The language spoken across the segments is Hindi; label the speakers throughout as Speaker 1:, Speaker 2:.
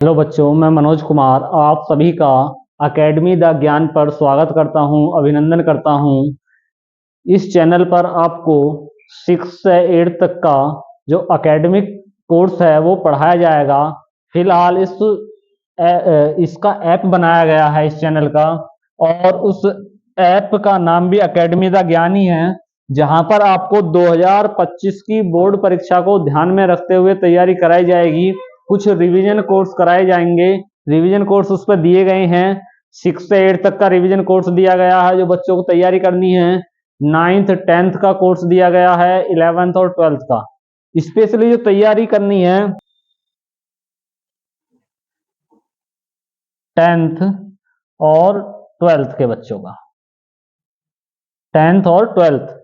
Speaker 1: हेलो बच्चों, मैं मनोज कुमार आप सभी का अकेडमी द ज्ञान पर स्वागत करता हूं, अभिनंदन करता हूं। इस चैनल पर आपको 6 से 8 तक का जो एकेडमिक कोर्स है वो पढ़ाया जाएगा। फिलहाल इसका ऐप बनाया गया है इस चैनल का, और उस ऐप का नाम भी अकेडमी द ज्ञान ही है, जहां पर आपको 2025 की बोर्ड परीक्षा को ध्यान में रखते हुए तैयारी कराई जाएगी। कुछ रिवीजन कोर्स कराए जाएंगे। रिवीजन कोर्स उस पर दिए गए हैं। 6 से 8 तक का रिवीजन कोर्स दिया गया है जो बच्चों को तैयारी करनी है। 9th 10th का कोर्स दिया गया है, 11th और 12th का। स्पेशली जो तैयारी करनी है 10th और 12th के बच्चों का, 10th और 12th,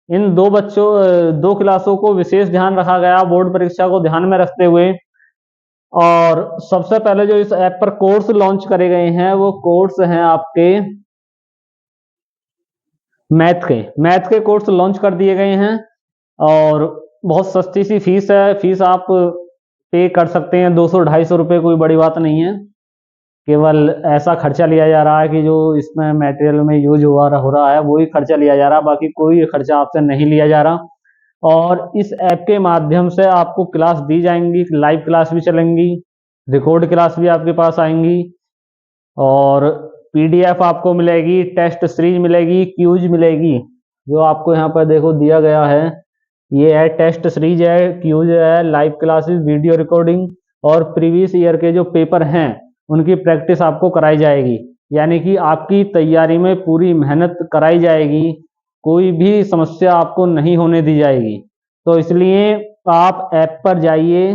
Speaker 1: इन दो क्लासों को विशेष ध्यान रखा गया बोर्ड परीक्षा को ध्यान में रखते हुए। और सबसे पहले जो इस ऐप पर कोर्स लॉन्च करे गए हैं वो कोर्स हैं आपके मैथ के कोर्स लॉन्च कर दिए गए हैं। और बहुत सस्ती सी फीस है। फीस आप पे कर सकते हैं, 200-250 रुपये, कोई बड़ी बात नहीं है। केवल ऐसा खर्चा लिया जा रहा है कि जो इसमें मटेरियल में यूज हो रहा है वही खर्चा लिया जा रहा है, बाकी कोई खर्चा आपसे नहीं लिया जा रहा। और इस ऐप के माध्यम से आपको क्लास दी जाएंगी, लाइव क्लास भी चलेंगी, रिकॉर्ड क्लास भी आपके पास आएंगी, और पीडीएफ आपको मिलेगी, टेस्ट सीरीज मिलेगी, क्यूज मिलेगी। जो आपको यहाँ पर देखो दिया गया है, ये है टेस्ट सीरीज है, क्यूज है, लाइव क्लासेस, वीडियो रिकॉर्डिंग, और प्रीवियस ईयर के जो पेपर हैं उनकी प्रैक्टिस आपको कराई जाएगी। यानी कि आपकी तैयारी में पूरी मेहनत कराई जाएगी, कोई भी समस्या आपको नहीं होने दी जाएगी। तो इसलिए आप ऐप पर जाइए,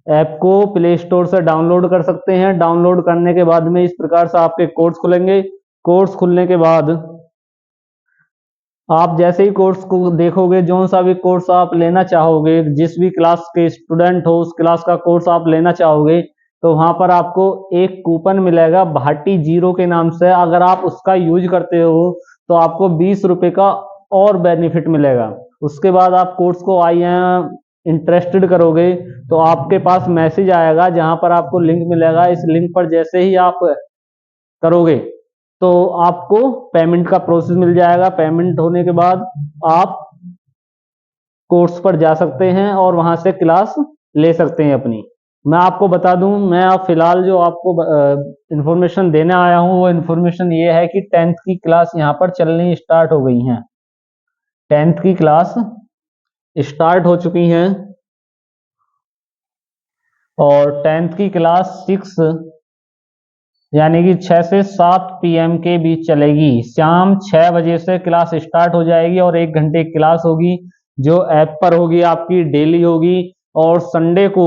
Speaker 1: ऐप को प्ले स्टोर से डाउनलोड कर सकते हैं। डाउनलोड करने के बाद में इस प्रकार से आपके कोर्स खुलेंगे। कोर्स खुलने के बाद आप जैसे ही कोर्स को देखोगे, जो सा भी कोर्स आप लेना चाहोगे, जिस भी क्लास के स्टूडेंट हो उस क्लास का कोर्स आप लेना चाहोगे, तो वहां पर आपको एक कूपन मिलेगा भाटी जीरो के नाम से। अगर आप उसका यूज करते हो तो आपको 20 रुपए का और बेनिफिट मिलेगा। उसके बाद आप कोर्स को आई एम इंटरेस्टेड करोगे तो आपके पास मैसेज आएगा जहां पर आपको लिंक मिलेगा। इस लिंक पर जैसे ही आप करोगे तो आपको पेमेंट का प्रोसेस मिल जाएगा। पेमेंट होने के बाद आप कोर्स पर जा सकते हैं और वहां से क्लास ले सकते हैं अपनी। मैं आपको बता दूं, मैं अब फिलहाल जो आपको इंफॉर्मेशन देने आया हूं वो इंफॉर्मेशन ये है कि 10th की क्लास यहाँ पर चलनी स्टार्ट हो गई हैं। 10th की क्लास स्टार्ट हो चुकी हैं, और 10th की क्लास 6 यानी कि 6 से 7 PM के बीच चलेगी। शाम 6 बजे से क्लास स्टार्ट हो जाएगी और 1 घंटे की क्लास होगी, जो ऐप पर होगी, आपकी डेली होगी। और संडे को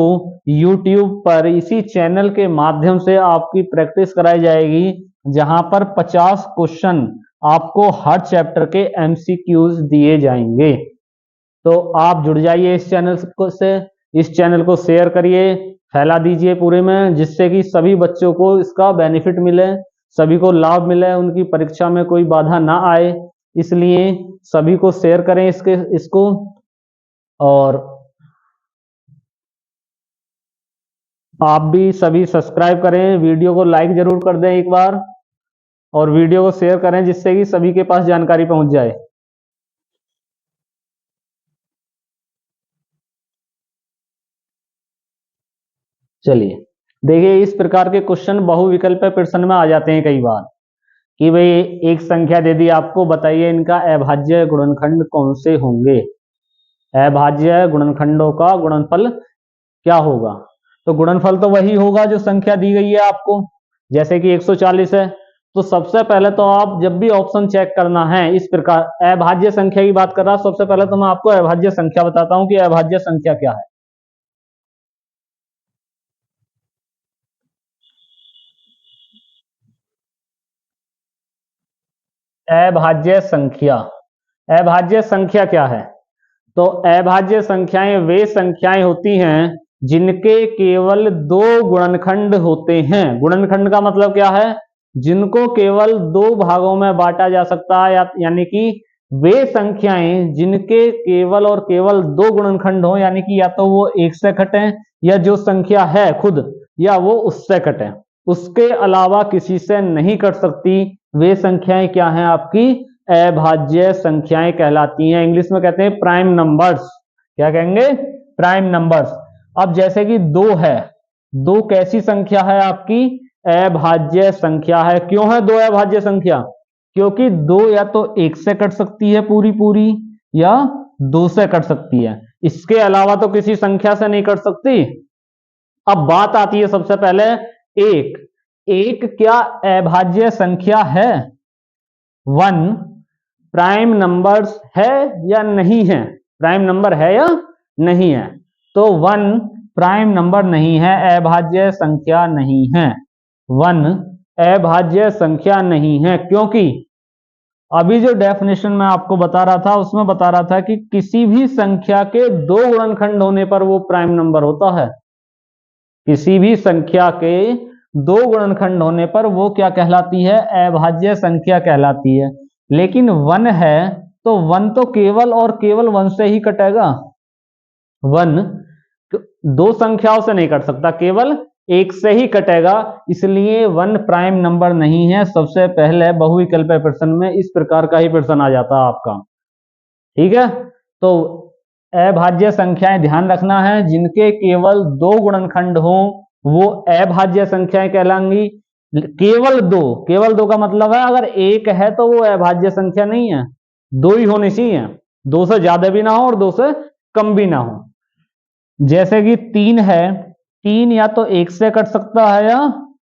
Speaker 1: यूट्यूब पर इसी चैनल के माध्यम से आपकी प्रैक्टिस कराई जाएगी, जहां पर 50 क्वेश्चन आपको हर चैप्टर के MCQs दिए जाएंगे। तो आप जुड़ जाइए इस चैनल से, इस चैनल को शेयर करिए, फैला दीजिए पूरे में, जिससे कि सभी बच्चों को इसका बेनिफिट मिले, सभी को लाभ मिले, उनकी परीक्षा में कोई बाधा ना आए। इसलिए सभी को शेयर करें इसको, और आप भी सभी सब्सक्राइब करें, वीडियो को लाइक जरूर कर दें एक बार, और वीडियो को शेयर करें जिससे कि सभी के पास जानकारी पहुंच जाए। चलिए देखिए, इस प्रकार के क्वेश्चन बहुविकल्प प्रश्न में आ जाते हैं कई बार कि भाई एक संख्या दे दी आपको, बताइए इनका अभाज्य गुणनखंड कौन से होंगे। अभाज्य गुणनखंडों का गुणनफल क्या होगा? तो गुणनफल तो वही होगा जो संख्या दी गई है आपको। जैसे कि 140 है, तो सबसे पहले तो आप जब भी ऑप्शन चेक करना है, इस प्रकार अभाज्य संख्या की बात कर रहा, सबसे पहले तो मैं आपको अभाज्य संख्या बताता हूं कि अभाज्य संख्या क्या है। अभाज्य संख्या, अभाज्य संख्या क्या है? तो अभाज्य संख्याएं वे संख्याएं होती हैं जिनके केवल दो गुणनखंड होते हैं। गुणनखंड का मतलब क्या है? जिनको केवल दो भागों में बांटा जा सकता है, यानी कि वे संख्याएं जिनके केवल और केवल दो गुणनखंड हो, यानी कि या तो वो एक से घटे, या जो संख्या है खुद या वो उससे कटे, उसके अलावा किसी से नहीं कट सकती, वे संख्याएं क्या हैं आपकी अभाज्य संख्याएं कहलाती हैं। इंग्लिश में कहते हैं प्राइम नंबर्स। क्या कहेंगे? Prime numbers. अब जैसे कि 2 है, 2 कैसी संख्या है आपकी अभाज्य संख्या है। क्यों है 2 अभाज्य संख्या? क्योंकि 2 या तो 1 से कट सकती है पूरी पूरी या 2 से कट सकती है, इसके अलावा तो किसी संख्या से नहीं कट सकती। अब बात आती है सबसे पहले एक, एक क्या अभाज्य संख्या है? 1 प्राइम नंबर्स है या नहीं है? प्राइम नंबर है या नहीं है? तो 1 प्राइम नंबर नहीं है, अभाज्य संख्या नहीं है। 1 अभाज्य संख्या नहीं है क्योंकि अभी जो डेफिनेशन मैं आपको बता रहा था उसमें बता रहा था कि किसी भी संख्या के 2 गुणनखंड होने पर वो प्राइम नंबर होता है। किसी भी संख्या के 2 गुणनखंड होने पर वो क्या कहलाती है? अभाज्य संख्या कहलाती है। लेकिन 1 है तो 1 तो केवल और केवल 1 से ही कटेगा। 1 2 संख्याओं से नहीं कट सकता, केवल 1 से ही कटेगा, इसलिए 1 प्राइम नंबर नहीं है। सबसे पहले बहुविकल्पीय प्रश्न में इस प्रकार का ही प्रश्न आ जाता है आपका। ठीक है, तो अभाज्य संख्याएं ध्यान रखना है, जिनके केवल 2 गुणनखंड हो वो अभाज्य संख्याएं कहलाएंगी। केवल 2, केवल 2 का मतलब है अगर 1 है तो वो अभाज्य संख्या नहीं है, 2 ही होनी चाहिए, 2 से ज्यादा भी ना हो और 2 से कम भी ना हो। जैसे कि 3 है, 3 या तो 1 से कट सकता है या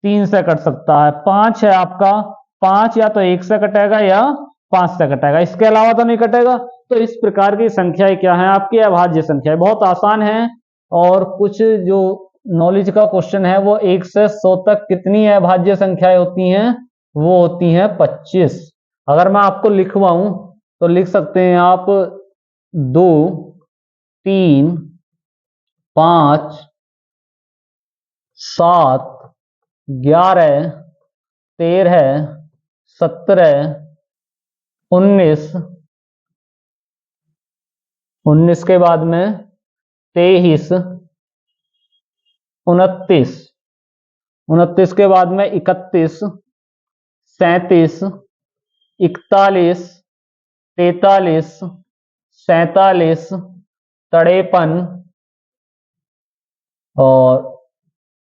Speaker 1: 3 से कट सकता है। 5 है आपका, 5 या तो 1 से कटेगा या 5 से कटेगा, इसके अलावा तो नहीं कटेगा। तो इस प्रकार की संख्याएं क्या है आपकी अभाज्य संख्याएं। बहुत आसान है, और कुछ जो नॉलेज का क्वेश्चन है वो 1 से 100 तक कितनी अभाज्य संख्याएं होती हैं? वो होती हैं 25। अगर मैं आपको लिखवाऊं तो लिख सकते हैं आप 2, 3, 5, 7, 11, 13, 17, 19, 19 के बाद में 23, 29, 29 के बाद में 31, 37, 41, 43, 47, 53 और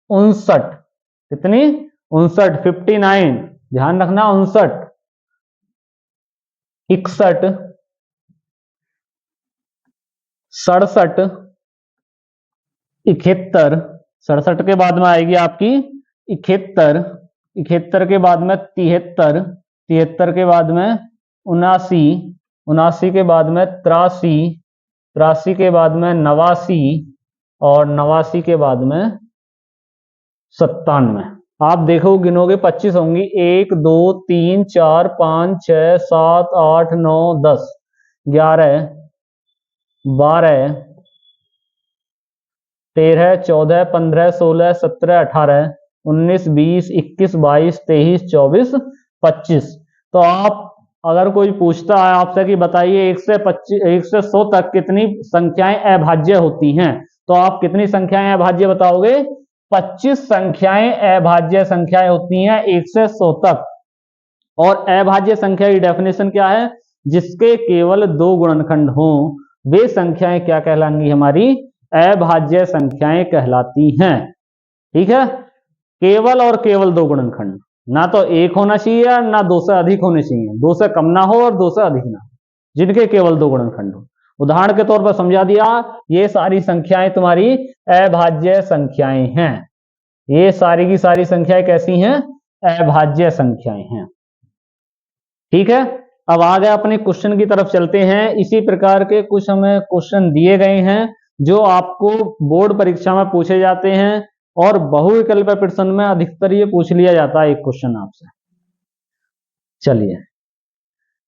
Speaker 1: 59। कितनी? 59, 59, ध्यान रखना 59, 61, 67, 71, 67 के बाद में आएगी आपकी 71, 71 के बाद में 73, 73 के बाद में 79, 79 के बाद में 83, 83 के बाद में 89 और 89 के बाद में 97। आप देखो गिनोगे 25 होंगी, 1 2 3 4 5 6 7 8 9 10 11 12 13 14 15 16 17 18 19 20 21 22 23 24 25। तो आप अगर कोई पूछता है आपसे कि बताइए 1 से 25 1 से 100 तक कितनी संख्याएं अभाज्य होती हैं, तो आप कितनी संख्याएं अभाज्य बताओगे? 25 संख्याएं अभाज्य संख्याएं होती हैं 1 से 100 तक। और अभाज्य संख्या की डेफिनेशन क्या है? जिसके केवल 2 गुणनखंड हों वे संख्याएं क्या कहलाएंगी? हमारी अभाज्य संख्याएं कहलाती हैं। ठीक है, केवल और केवल 2 गुणनखंड, ना तो 1 होना चाहिए ना 2 से अधिक होने चाहिए, 2 से कम ना हो और 2 से अधिक ना हो, जिनके केवल 2 गुणनखंड हो। उदाहरण के तौर पर समझा दिया, ये सारी संख्याएं तुम्हारी अभाज्य संख्याएं हैं। ये सारी की सारी संख्याएं कैसी हैं? अभाज्य संख्याएं हैं। ठीक है, अब आ गए अपने क्वेश्चन की तरफ चलते हैं। इसी प्रकार के कुछ हमें क्वेश्चन दिए गए हैं जो आपको बोर्ड परीक्षा में पूछे जाते हैं, और बहुविकल्पीय प्रश्न में अधिकतर ये पूछ लिया जाता है एक क्वेश्चन आपसे। चलिए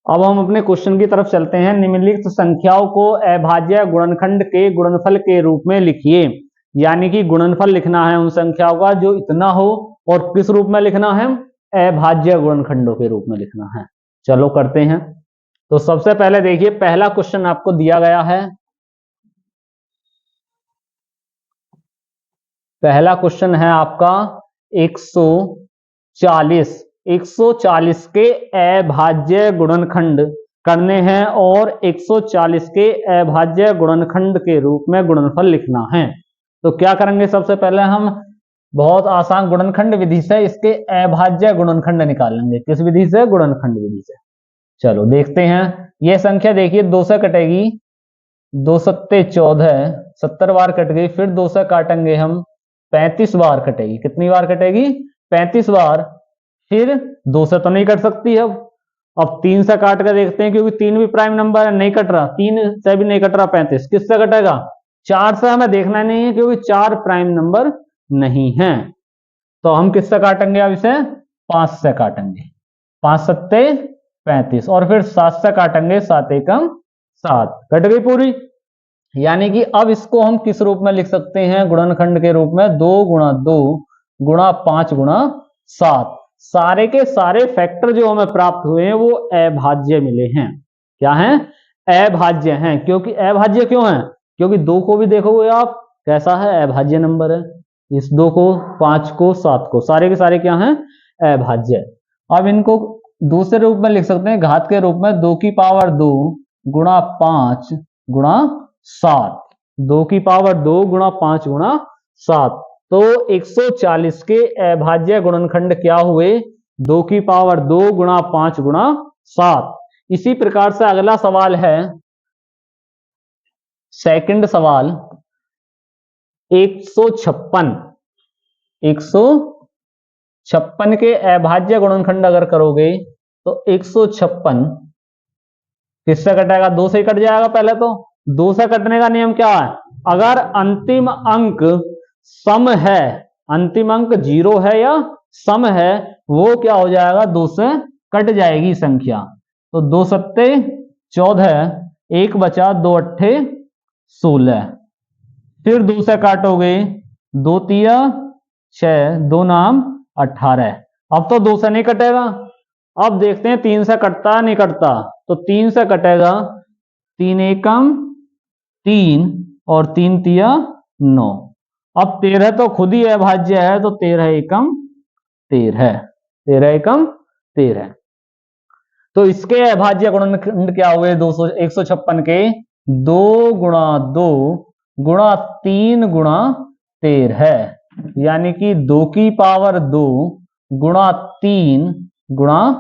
Speaker 1: अब हम अपने क्वेश्चन की तरफ चलते हैं। निम्नलिखित संख्याओं को अभाज्य गुणनखंड के गुणनफल के रूप में लिखिए। यानी कि गुणनफल लिखना है उन संख्याओं का जो इतना हो, और किस रूप में लिखना है? अभाज्य गुणनखंडों के रूप में लिखना है। चलो करते हैं। तो सबसे पहले देखिए, पहला क्वेश्चन आपको दिया गया है, पहला क्वेश्चन है आपका 140। 140 के अभाज्य गुणनखंड करने हैं और 140 के अभाज्य गुणनखंड के रूप में गुणनफल लिखना है। तो क्या करेंगे, सबसे पहले हम बहुत आसान गुणनखंड विधि से इसके अभाज्य गुणनखंड निकालेंगे। किस विधि से? गुणनखंड विधि से। चलो देखते हैं। यह संख्या देखिए 2 से कटेगी, 2 सत्ते 14, 70 बार कट गई। फिर 2 से काटेंगे हम, 35 बार कटेगी। कितनी बार कटेगी? 35 बार। फिर 2 से तो नहीं कट सकती। अब 3 से काट कर देखते हैं, क्योंकि 3 भी प्राइम नंबर है, नहीं कट रहा। 3 से भी नहीं कट रहा 35। किससे कटेगा? 4 से हमें देखना नहीं है, क्योंकि 4 प्राइम नंबर नहीं है। तो हम किससे काटेंगे? अब इसे 5 से काटेंगे। 5 सत्ते 35 और फिर 7 से काटेंगे, 7 एकम 7। कट गई पूरी। यानी कि अब इसको हम किस रूप में लिख सकते हैं? गुणनखंड के रूप में। 2 गुणा 2 गुणा 5 गुणा 7। सारे के सारे फैक्टर जो हमें प्राप्त हुए हैं वो अभाज्य मिले हैं। क्या हैं? अभाज्य हैं। क्योंकि अभाज्य क्यों है? क्योंकि 2 को भी देखोगे आप, कैसा है? अभाज्य नंबर है। इस 2 को, 5 को, 7 को, सारे के सारे क्या हैं? अभाज्य। अब इनको दूसरे रूप में लिख सकते हैं, घात के रूप में। 2 की पावर 2 गुणा 5 गुणा 7। 2 की पावर 2 गुणा 5 गुणा 7। तो 140 के अभाज्य गुणनखंड क्या हुए? 2 की पावर 2 गुणा 5 गुणा 7। इसी प्रकार से अगला सवाल है, सेकंड सवाल 156। 156 के अभाज्य गुणनखंड अगर करोगे तो 156 किससे कटेगा? 2 से ही कट जाएगा। पहले तो 2 से कटने का नियम क्या है? अगर अंतिम अंक सम है, अंतिम अंक 0 है या सम है, वो क्या हो जाएगा? 2 से कट जाएगी संख्या। तो 2 सत्ते 14, 1 बचा, 2 अट्ठे 16। फिर 2 से काटोगे, 2 तिया 6, 2 नाम 18। अब तो 2 से नहीं कटेगा। अब देखते हैं 3 से कटता नहीं कटता। तो 3 से कटेगा। 3 एकम 3 और 3 तिया 9। अब 13 तो खुद ही अभाज्य है, तो 13 एकम 13। 13 एकम 13। तो इसके अभाज्य गुणनखंड क्या हुए? 156 के 2 गुणा 2 गुणा 3 गुणा 13, यानी कि 2 की पावर 2 गुणा 3 गुणा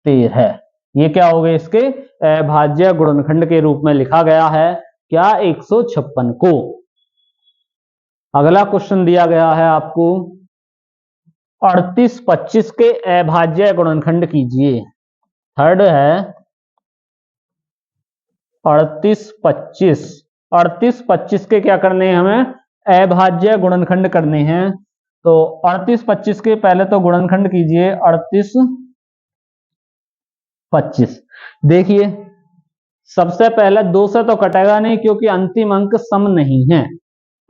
Speaker 1: 13। ये क्या हो गए? इसके अभाज्य गुणनखंड के रूप में लिखा गया है। क्या? 156 को। अगला क्वेश्चन दिया गया है आपको, 38-25 के अभाज्य गुणनखंड कीजिए। थर्ड है 38-25। 38-25 के क्या करने हैं? हमें अभाज्य गुणनखंड करने हैं। तो 38-25 के पहले तो गुणनखंड कीजिए। 38-25 देखिए, सबसे पहले 2 से तो कटेगा नहीं, क्योंकि अंतिम अंक सम नहीं है।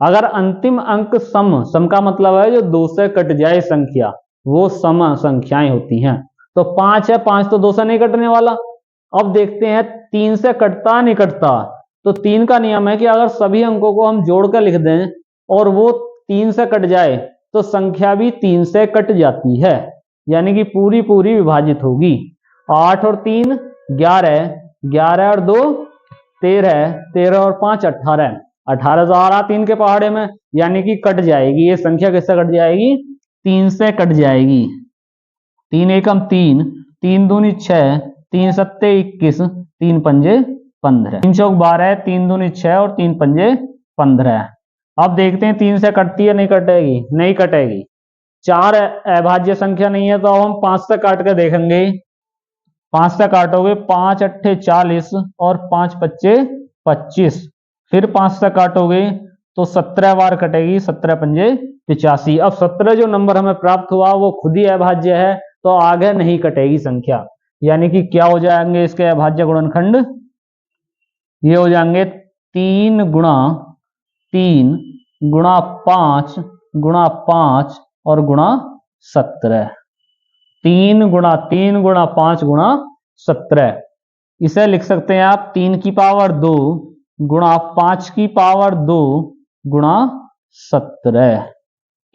Speaker 1: अगर अंतिम अंक सम का मतलब है जो 2 से कट जाए संख्या, वो सम संख्याएं होती हैं। तो 5 है, 5 तो 2 से नहीं कटने वाला। अब देखते हैं 3 से कटता नहीं कटता। तो 3 का नियम है कि अगर सभी अंकों को हम जोड़कर लिख दें और वो 3 से कट जाए, तो संख्या भी 3 से कट जाती है, यानी कि पूरी पूरी विभाजित होगी। 8 और 3 11, 11 और 2 13, 13 और 5 18, 18 तो आ रहा 3 के पहाड़े में, यानी कि कट जाएगी। ये संख्या किससे कट जाएगी? 3 से कट जाएगी। 3 एकम 3, 3 दूनी 6, 3 सत्ते 21, 3 पंजे 15, 3 चौक 12, 3 दूनी 6 और 3 पंजे 15। अब देखते हैं 3 से कटती है? नहीं कटेगी। नहीं कटेगी। 4 अभाज्य संख्या नहीं है, तो अब हम 5 से काट के देखेंगे। 5 से काटोगे, 5 अट्ठे 40 और 5 पच्चे 25। फिर 5 से काटोगे तो 17 बार कटेगी, 17 पंजे 85। अब 17 जो नंबर हमें प्राप्त हुआ वो खुद ही अभाज्य है, तो आगे नहीं कटेगी संख्या। यानी कि क्या हो जाएंगे इसके अभाज्य गुणनखंड? ये हो जाएंगे 3 गुणा 3 गुणा 5 गुणा 5 और गुणा 17। 3 गुणा 3 गुणा 5 गुणा 17। इसे लिख सकते हैं आप 3 की पावर 2 गुणा 5 की पावर 2 गुणा 17।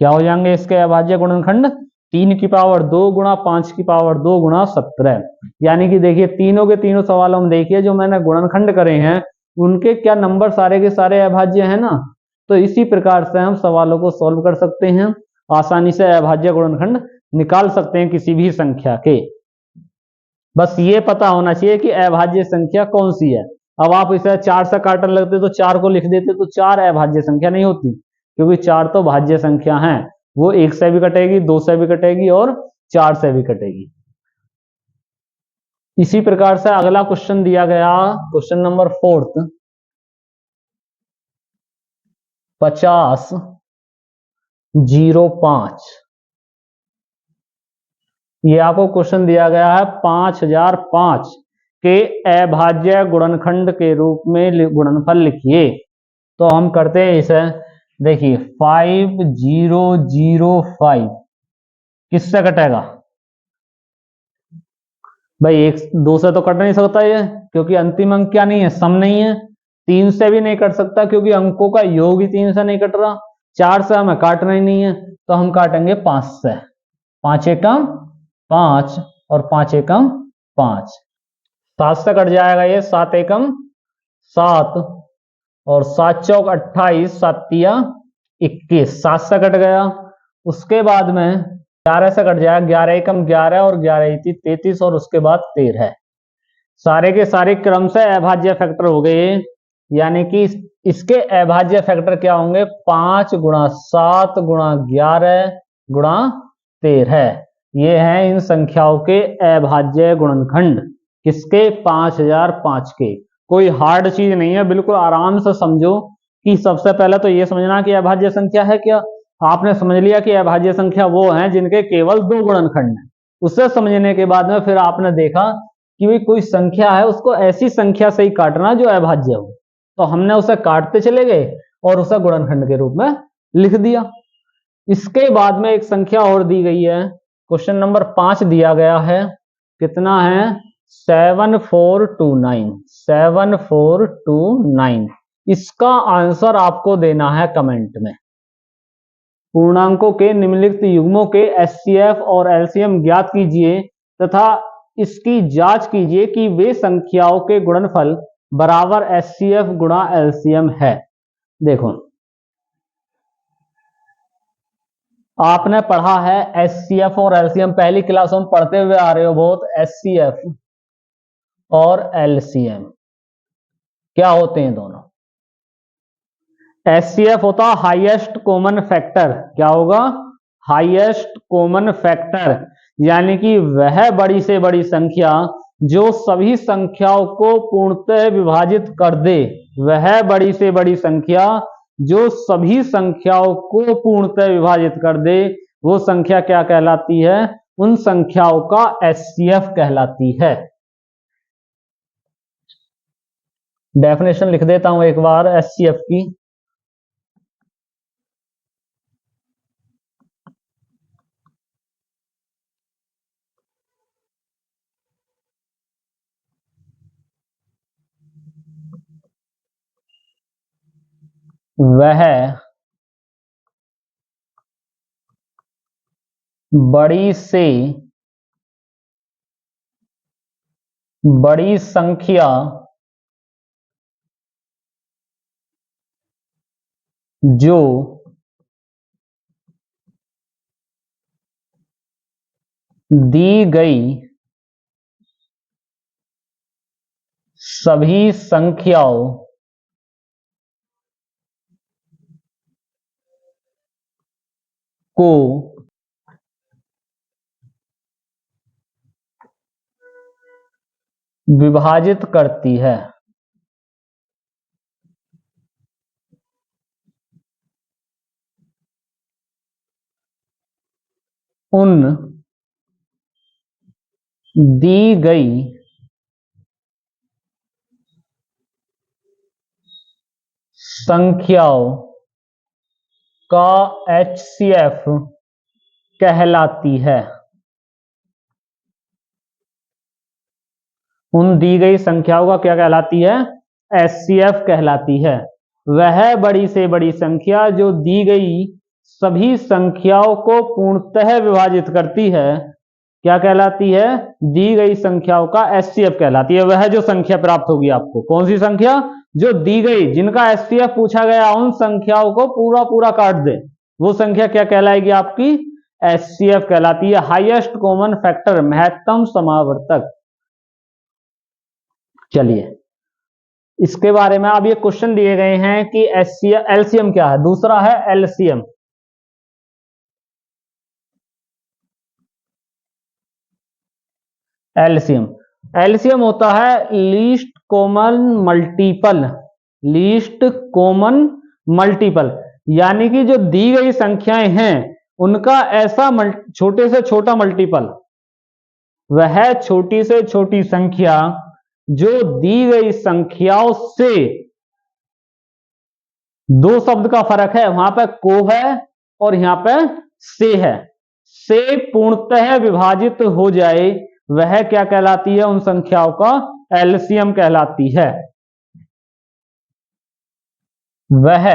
Speaker 1: क्या हो जाएंगे इसके अभाज्य गुणनखंड? 3 की पावर 2 गुणा 5 की पावर 2 गुणा 17। यानी कि देखिए तीनों के तीनों सवालों में देखिए जो मैंने गुणनखंड करे हैं उनके क्या नंबर सारे के सारे अभाज्य हैं ना। तो इसी प्रकार से हम सवालों को सॉल्व कर सकते हैं, आसानी से अभाज्य गुणनखंड निकाल सकते हैं किसी भी संख्या के। बस ये पता होना चाहिए कि अभाज्य संख्या कौन सी है। अब आप इसे 4 से काटने लगते तो 4 को लिख देते तो 4 अभाज्य संख्या नहीं होती, क्योंकि 4 तो भाज्य संख्या है। वो 1 से भी कटेगी, 2 से भी कटेगी और 4 से भी कटेगी। इसी प्रकार से अगला क्वेश्चन दिया गया, क्वेश्चन नंबर 4, 50,05। ये आपको क्वेश्चन दिया गया है 5005 के अभाज्य गुणनखंड के रूप में गुणनफल लिखिए। तो हम करते हैं इसे, देखिए 5005 किससे कटेगा भाई? 1 2 से तो कट नहीं सकता ये, क्योंकि अंतिम अंक क्या नहीं है, सम नहीं है। 3 से भी नहीं कट सकता क्योंकि अंकों का योग ही 3 से नहीं कट रहा। 4 से हमें काटना ही नहीं है तो हम काटेंगे 5 से। 5 एकम 5 और 5 एकम 5, 7 से कट जाएगा ये, 7 एकम 7 और 7 चौक 28, 7 तिया 21, 7 से कट गया। उसके बाद में 11 से कट जाएगा, 11 एकम 11 और 11 33 और उसके बाद 13। सारे के सारे क्रम से अभाज्य फैक्टर हो गए, यानी कि इसके अभाज्य फैक्टर क्या होंगे? 5 गुणा 7 गुणा 11 गुणा 13। ये हैं इन संख्याओं के अभाज्य गुणनखंड। किसके? 5005 के। कोई हार्ड चीज नहीं है, बिल्कुल आराम से समझो कि सबसे पहले तो ये समझना कि अभाज्य संख्या है क्या। आपने समझ लिया कि अभाज्य संख्या वो है जिनके केवल 2 गुणनखंड हैं। उसे समझने के बाद में फिर आपने देखा कि भाई कोई संख्या है उसको ऐसी संख्या से ही काटना जो अभाज्य हो, तो हमने उसे काटते चले गए और उसे गुणनखंड के रूप में लिख दिया। इसके बाद में एक संख्या और दी गई है, क्वेश्चन नंबर 5 दिया गया है, कितना है? 7429, 7429। इसका आंसर आपको देना है कमेंट में। पूर्णांकों के निम्नलिखित युग्मों के एचसीएफ और एलसीएम ज्ञात कीजिए तथा इसकी जांच कीजिए कि वे संख्याओं के गुणनफल बराबर एचसीएफ गुणा एलसीएम है। देखो आपने पढ़ा है एचसीएफ और एलसीएम, पहली क्लासों में पढ़ते हुए आ रहे हो बहुत। एचसीएफ और एलसीएम क्या होते हैं दोनों? एचसीएफ होता हाईएस्ट कॉमन फैक्टर। क्या होगा? हाईएस्ट कॉमन फैक्टर, यानी कि वह बड़ी से बड़ी संख्या जो सभी संख्याओं को पूर्णतः विभाजित कर दे। वह बड़ी से बड़ी संख्या जो सभी संख्याओं को पूर्णतः विभाजित कर दे, वो संख्या क्या कहलाती है? उन संख्याओं का एचसीएफ कहलाती है। डेफिनेशन लिख देता हूं एक बार एचसीएफ की। वह बड़ी से बड़ी संख्या जो दी गई सभी संख्याओं को विभाजित करती है। उन दी गई संख्याओं का एचसीएफ कहलाती है। उन दी गई संख्याओं का क्या कहलाती है? एचसीएफ कहलाती है। वह बड़ी से बड़ी संख्या जो दी गई सभी संख्याओं को पूर्णतः विभाजित करती है, क्या कहलाती है? दी गई संख्याओं का एचसीएफ कहलाती है। वह जो संख्या प्राप्त होगी आपको, कौन सी संख्या? जो दी गई, जिनका एचसीएफ पूछा गया, उन संख्याओं को पूरा पूरा काट दे, वो संख्या क्या कहलाएगी आपकी? एचसीएफ कहलाती है। हाईएस्ट कॉमन फैक्टर, महत्तम समावर्तक। चलिए इसके बारे में अब ये क्वेश्चन दिए गए हैं कि एलसीएम क्या है। दूसरा है एलसीएम। एलसीएम, एलसीएम होता है least common multiple. Least common multiple यानी कि जो दी गई संख्याएं हैं उनका ऐसा छोटे से छोटा मल्टीपल, वह छोटी से छोटी संख्या जो दी गई संख्याओं से, दो शब्द का फर्क है, वहां पे को है और यहां पे से है, से पूर्णतः विभाजित हो जाए, वह क्या कहलाती है? उन संख्याओं का एलसीएम कहलाती है। वह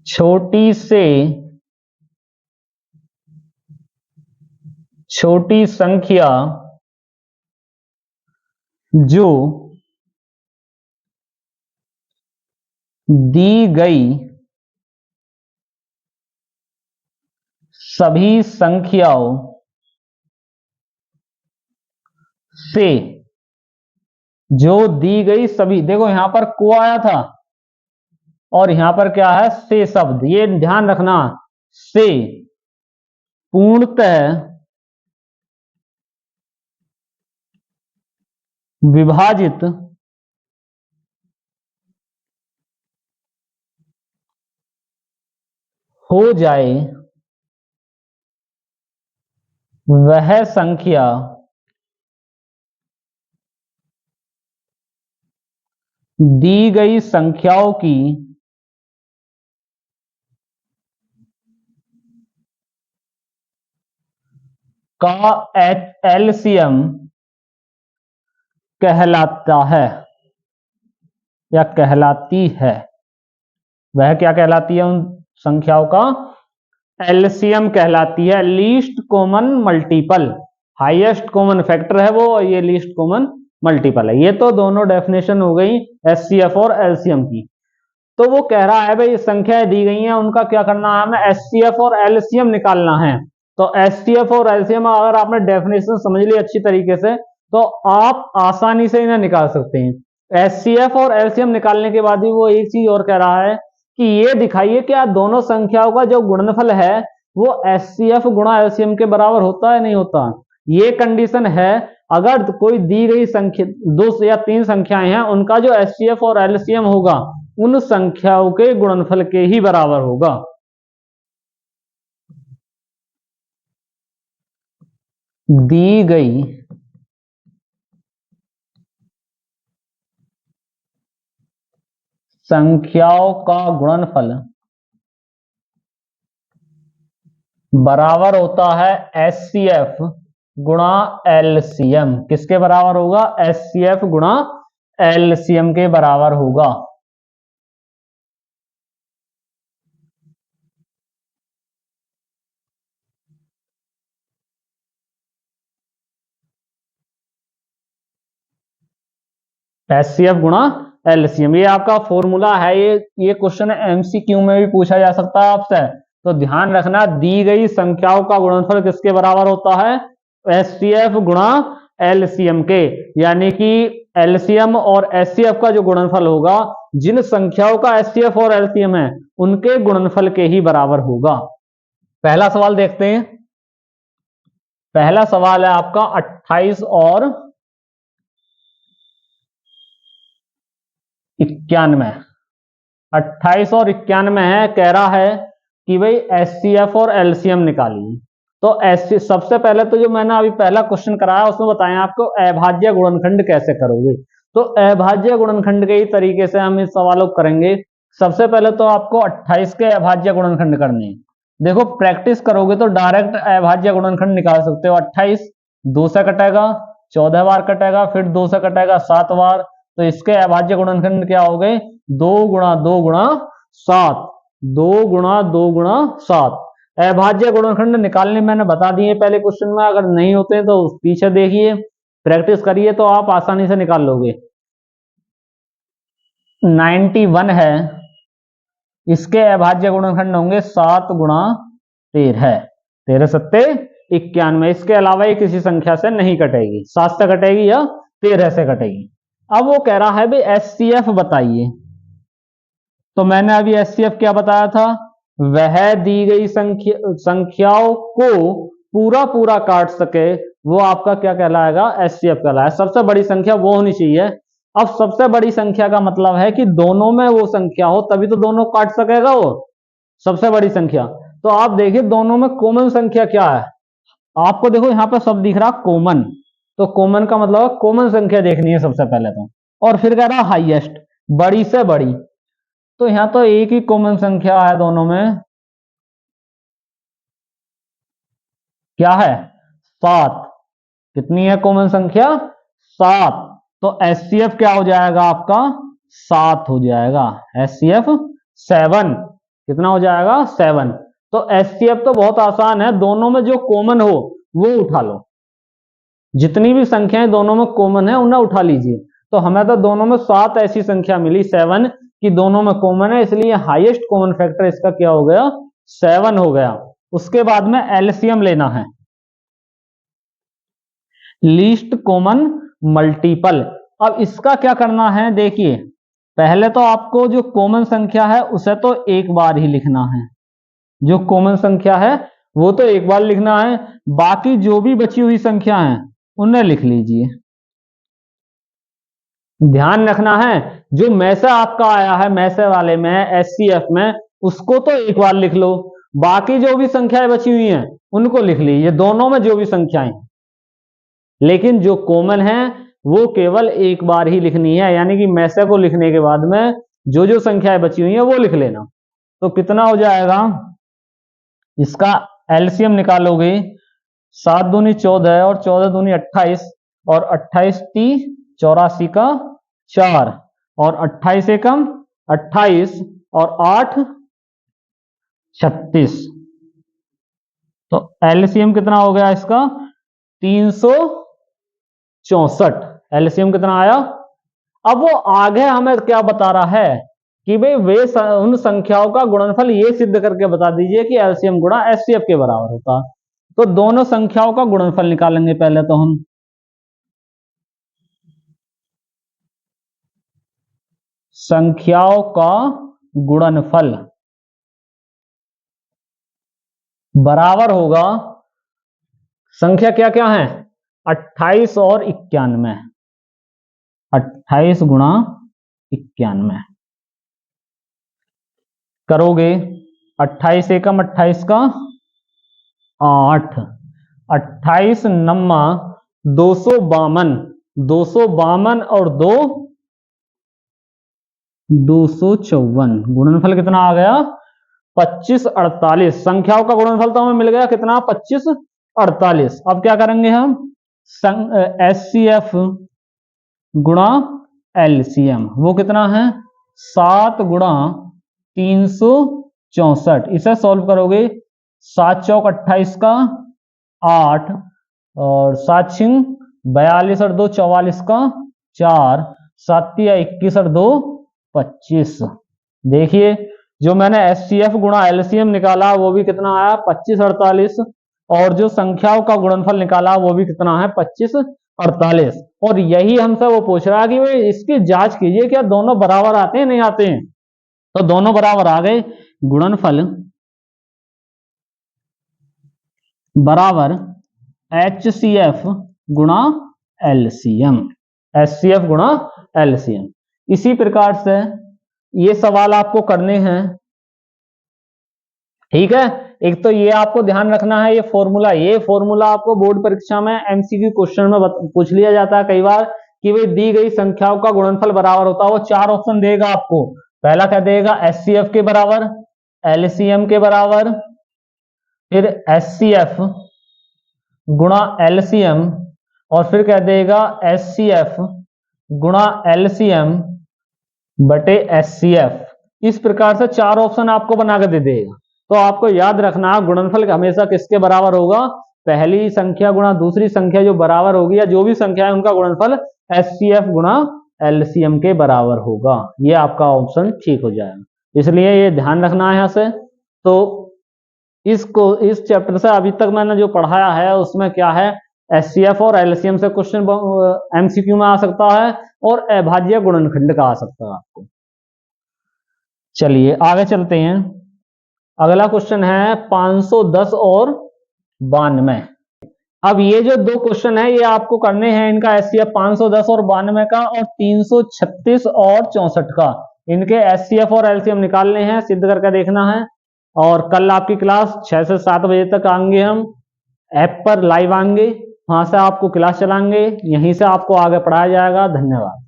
Speaker 1: छोटी से छोटी संख्या जो दी गई सभी संख्याओं से, जो दी गई सभी, देखो यहां पर को आया था और यहां पर क्या है? से शब्द, ये ध्यान रखना, से पूर्णतः विभाजित हो जाए, वह संख्या दी गई संख्याओं की का एलसीएम कहलाता है या कहलाती है। वह क्या कहलाती है? उन संख्याओं का एलसीएम कहलाती है। Least common multiple, highest common factor है वो, ये लीस्ट कॉमन मल्टीपल है। ये तो दोनों डेफिनेशन हो गई एचसीएफ और एलसीएम की। तो वो कह रहा है भाई संख्याएं दी गई हैं, उनका क्या करना है? हमें एचसीएफ और एलसीएम निकालना है। तो एचसीएफ और एलसीएम अगर आपने डेफिनेशन समझ ली अच्छी तरीके से तो आप आसानी से इन्हें निकाल सकते हैं। एचसीएफ और एलसीएम निकालने के बाद भी वो एक चीज और कह रहा है कि ये दिखाइए कि दोनों संख्याओं का जो गुणनफल है वो एचसीएफ गुणा एलसीएम के बराबर होता है नहीं होता। ये कंडीशन है अगर कोई दी गई संख्या, दो या तीन संख्याएं हैं, उनका जो एचसीएफ और एलसीएम होगा उन संख्याओं के गुणनफल के ही बराबर होगा। दी गई संख्याओं का गुणनफल बराबर होता है एचसीएफ गुणा एलसीएम। किसके बराबर होगा? एचसीएफ गुणा एलसीएम के बराबर होगा। एचसीएफ गुणा एलसीएम, ये आपका फॉर्मूला है। ये क्वेश्चन एमसीक्यू में भी पूछा जा सकता है आपसे, तो ध्यान रखना दी गई संख्याओं का गुणनफल किसके बराबर होता है? एचसीएफ गुणा एलसीएम के, यानी कि एलसीएम और एचसीएफ का जो गुणनफल होगा, जिन संख्याओं का एचसीएफ और एलसीएम है उनके गुणनफल के ही बराबर होगा। पहला सवाल देखते हैं। पहला सवाल है आपका 28 और 91। 28 और 91 है, कह रहा है कि भाई एचसीएफ और एलसीएम निकालिए। तो एचसी सबसे पहले तो जो मैंने अभी पहला क्वेश्चन कराया उसमें बताया आपको अभाज्य गुणनखंड कैसे करोगे। तो अभाज्य गुणनखंड के ही तरीके से हम इस सवालों को करेंगे। सबसे पहले तो आपको 28 के अभाज्य गुणनखंड करने हैं। देखो प्रैक्टिस करोगे तो डायरेक्ट अभाज्य गुणनखंड निकाल सकते हो। 28 2 से कटेगा, 14 बार कटेगा, फिर 2 से कटेगा 7 बार, तो इसके अभाज्य गुणनखंड क्या हो गए? 7, 2 गुणा 7। अभाज्य गुणनखंड निकालने मैंने बता दिए पहले क्वेश्चन में, अगर नहीं होते तो पीछे देखिए, प्रैक्टिस करिए तो आप आसानी से निकाल लोगे। 91 है, इसके अभाज्य गुणनखंड होंगे 7 गुणा 13, 13 सत्ते 91। इसके अलावा ये किसी संख्या से नहीं कटेगी, 7 से कटेगी या 13 से कटेगी। अब वो कह रहा है भाई एचसीएफ बताइए, तो मैंने अभी एचसीएफ क्या बताया था, वह दी गई संख्याओं को पूरा पूरा काट सके वो आपका क्या कहलाएगा, एचसीएफ कहलाएगा। सबसे बड़ी संख्या वो होनी चाहिए। अब सबसे बड़ी संख्या का मतलब है कि दोनों में वो संख्या हो तभी तो दोनों काट सकेगा वो सबसे बड़ी संख्या। तो आप देखिए दोनों में कॉमन संख्या क्या है, आपको देखो यहां पर सब दिख रहा कॉमन, तो कॉमन का मतलब कॉमन संख्या देखनी है सबसे पहले तो, और फिर कह रहा हाईएस्ट, बड़ी से बड़ी। तो यहां तो एक ही कॉमन संख्या है दोनों में, क्या है, 7। कितनी है कॉमन संख्या, 7। तो एचसीएफ क्या हो जाएगा आपका, 7 हो जाएगा। एचसीएफ 7, कितना हो जाएगा, 7। तो एचसीएफ तो बहुत आसान है, दोनों में जो कॉमन हो वो उठा लो, जितनी भी संख्याएं दोनों में कॉमन है उन्हें उठा लीजिए। तो हमें तो दोनों में 7 ऐसी संख्या मिली 7 कि दोनों में कॉमन है, इसलिए हाईएस्ट कॉमन फैक्टर इसका क्या हो गया, 7 हो गया। उसके बाद में एलसीएम लेना है, लीस्ट कॉमन मल्टीपल। अब इसका क्या करना है, देखिए पहले तो आपको जो कॉमन संख्या है उसे तो एक बार ही लिखना है, जो कॉमन संख्या है वो तो एक बार लिखना है, बाकी जो भी बची हुई संख्या है उन्हें लिख लीजिए। ध्यान रखना है जो में से आपका आया है, में से वाले में एचसीएफ में, उसको तो एक बार लिख लो, बाकी जो भी संख्याएं बची हुई हैं उनको लिख लीजिए, दोनों में जो भी संख्याएं, लेकिन जो कॉमन है वो केवल एक बार ही लिखनी है, यानी कि में से को लिखने के बाद में जो जो संख्याएं बची हुई हैं वो लिख लेना। तो कितना हो जाएगा, इसका एलसीएम निकालोगे, 7 दूनी 14 और 14 दूनी 28 और 28 30 84 का 4 और 28 एकम 28 और 8 36। तो एलसीएम कितना हो गया इसका, 364। एलसीएम कितना आया। अब वो आगे हमें क्या बता रहा है कि भाई वे उन संख्याओं का गुणनफल ये सिद्ध करके बता दीजिए कि एलसीएम गुणा एचसीएफ के बराबर होता। तो दोनों संख्याओं का गुणनफल निकालेंगे पहले तो हम, संख्याओं का गुणनफल बराबर होगा, संख्या क्या क्या है, 28 और 91, 28 गुणा 91 करोगे, 28 एकम 28 का 8, 28 नम्मा 252, 252 और 2 254, गुणनफल कितना आ गया, 25 48। संख्याओं का गुणनफल तो हमें मिल गया कितना, 25 48। अब क्या करेंगे हम, एचसीएफ गुणा एलसीएम, वो कितना है, 7 गुणा 364। इसे सॉल्व करोगे, 7 चौक 28 का 8 और 7 छिंग 42 और 2 44 का 4, 7 या 21 और 2 25। देखिए जो मैंने एचसीएफ गुणा एलसीएम निकाला वो भी कितना आया, 25 48, और जो संख्याओं का गुणनफल निकाला वो भी कितना है, 25 48। और यही हमसे वो पूछ रहा है कि भाई इसकी जांच कीजिए क्या दोनों बराबर आते हैं नहीं आते हैं। तो दोनों बराबर आ गए, गुणनफल बराबर एचसीएफ गुणा एलसीएम, एचसीएफ गुणा एलसीएम। इसी प्रकार से ये सवाल आपको करने हैं, ठीक है। एक तो ये आपको ध्यान रखना है, ये फॉर्मूला आपको बोर्ड परीक्षा में एमसीक्यू क्वेश्चन में पूछ लिया जाता है कई बार कि भाई दी गई संख्याओं का गुणनफल बराबर होता है। वो 4 ऑप्शन देगा आपको, पहला क्या देगा, एचसीएफ के बराबर, एलसीएम के बराबर, फिर एचसीएफ गुणा एलसीएम, और फिर क्या देगा एचसीएफ गुणा एलसीएम, बटे HCF, इस प्रकार से 4 ऑप्शन आपको बना कर दे देगा। तो आपको याद रखना गुणनफल हमेशा किसके बराबर होगा, पहली संख्या गुणा दूसरी संख्या जो बराबर होगी या जो भी संख्या है उनका गुणनफल HCF गुणा LCM के बराबर होगा। ये आपका ऑप्शन ठीक हो जाएगा, इसलिए ये ध्यान रखना है यहाँ से। तो इस चैप्टर से अभी तक मैंने जो पढ़ाया है उसमें क्या है, HCF और LCM से क्वेश्चन MCQ में आ सकता है और अभाज्य गुणनखंड का आ सकता है आपको। चलिए आगे चलते हैं। अगला क्वेश्चन है 510 और 92। अब ये जो दो क्वेश्चन है ये आपको करने हैं, इनका HCF 510 और 92 का और 336 और 64 का, इनके HCF और LCM निकालने हैं, सिद्ध करके देखना है। और कल आपकी क्लास 6 से 7 बजे तक आएंगे, हम ऐप पर लाइव आएंगे, वहां से आपको क्लास चलाएंगे, यहीं से आपको आगे पढ़ाया जाएगा। धन्यवाद।